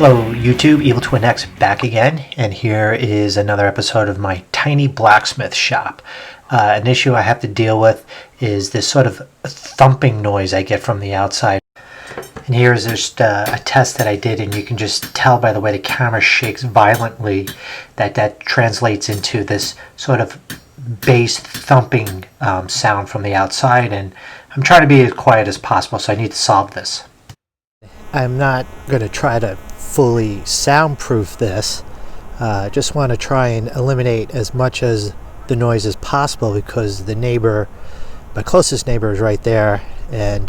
Hello YouTube, Evil Twin X back again, and here is another episode of my tiny blacksmith shop. An issue I have to deal with is this sort of thumping noise I get from the outside. And here's just a test that I did, and you can just tell by the way the camera shakes violently that translates into this sort of bass thumping sound from the outside, and I'm trying to be as quiet as possible, so I need to solve this. I'm not going to try to fully soundproof this. Just want to try and eliminate as much as the noise as possible, because the neighbor, my closest neighbor, is right there, and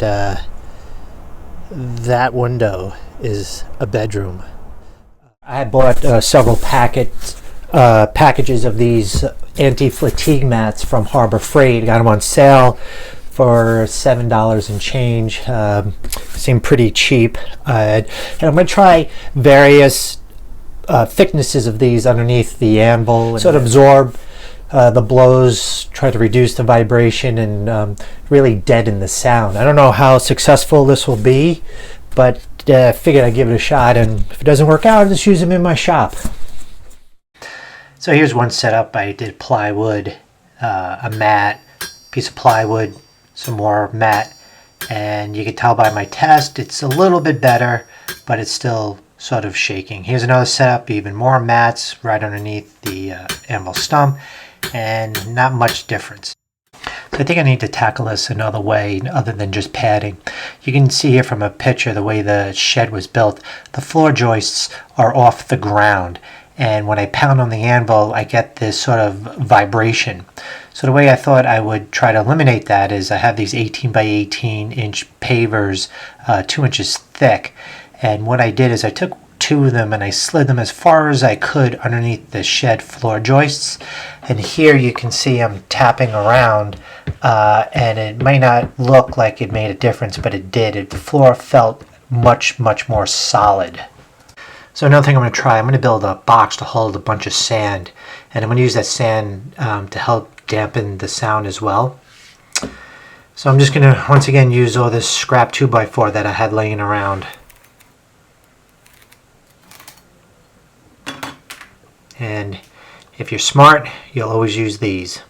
that window is a bedroom. I had bought several packages of these anti-fatigue mats from Harbor Freight. Got them on sale for $7 and change. Seemed pretty cheap. And I'm going to try various thicknesses of these underneath the Anvil, and sort of absorb the blows, try to reduce the vibration, and really deaden the sound. I don't know how successful this will be, but figured I'd give it a shot, and if it doesn't work out, I'll just use them in my shop. So here's one setup. I did plywood, a mat, piece of plywood, some more mat, and you can tell by my test it's a little bit better, but it's still sort of shaking. Here's another setup, even more mats right underneath the Anvil stump, and not much difference. So I think I need to tackle this another way other than just padding. You can see here from a picture the way the shed was built. The floor joists are off the ground, and when I pound on the anvil I get this sort of vibration. So the way I thought I would try to eliminate that is I have these 18 by 18 inch pavers, 2 inches thick, and what I did is I took two of them and I slid them as far as I could underneath the shed floor joists, and here you can see I'm tapping around, and it may not look like it made a difference, but it did. The floor felt much more solid. So another thing I'm going to try, I'm going to build a box to hold a bunch of sand, and I'm going to use that sand to help dampen the sound as well. So I'm just going to once again use all this scrap 2x4 that I had laying around. And if you're smart, you'll always use these.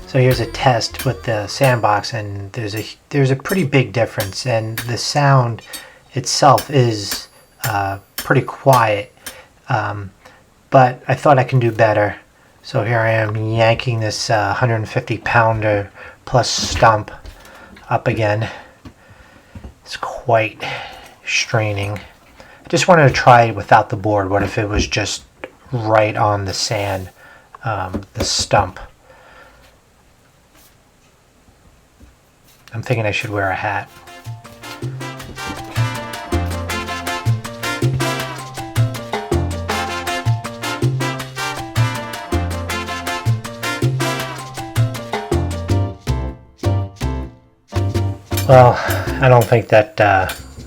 So here's a test with the sandbox, and there's a pretty big difference, and the sound itself is pretty quiet, but I thought I can do better. So here I am yanking this 150 pounder plus stump up again. It's quite straining. I just wanted to try it without the board. What if it was just right on the sand, the stump? I'm thinking I should wear a hat. Well, I don't think that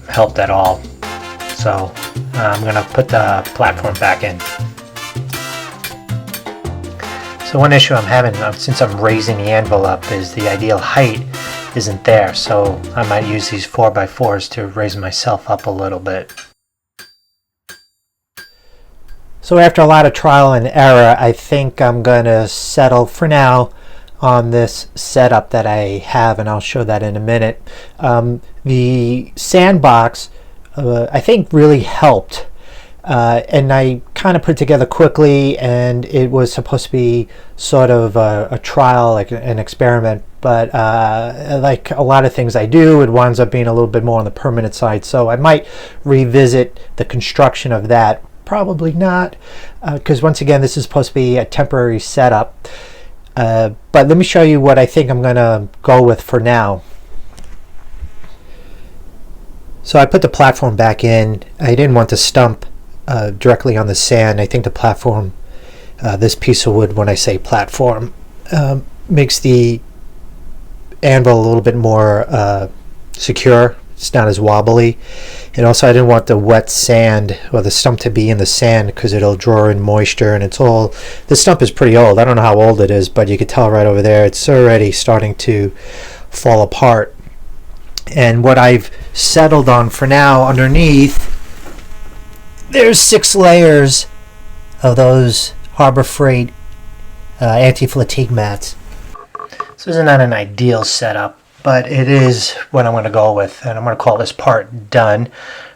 helped at all. So I'm going to put the platform back in. So one issue I'm having since I'm raising the anvil up is the ideal height isn't there. So I might use these 4x4s to raise myself up a little bit. So after a lot of trial and error, I think I'm going to settle for now on this setup that I have, and I'll show that in a minute. The sandbox I think really helped, and I kind of put it together quickly, and it was supposed to be sort of a trial, like an experiment, but like a lot of things I do, it winds up being a little bit more on the permanent side, so I might revisit the construction of that. Probably not, because once again this is supposed to be a temporary setup. But let me show you what I think I'm going to go with for now. So I put the platform back in. I didn't want the stump directly on the sand. I think the platform, this piece of wood, when I say platform, makes the anvil a little bit more secure. It's not as wobbly. And also I didn't want the wet sand or the stump to be in the sand because it'll draw in moisture, and it's all, the stump is pretty old. I don't know how old it is, but you can tell right over there it's already starting to fall apart. And what I've settled on for now underneath, there's 6 layers of those Harbor Freight anti-fatigue mats. So this is not an ideal setup, but it is what I'm going to go with, and I'm going to call this part done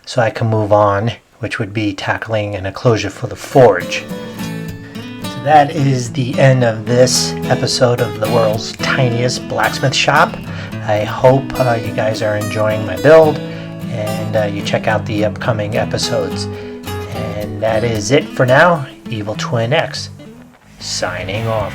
so I can move on, which would be tackling an enclosure for the forge. So that is the end of this episode of the world's tiniest blacksmith shop. I hope you guys are enjoying my build, and you check out the upcoming episodes. And that is it for now. Evil Twin X signing off.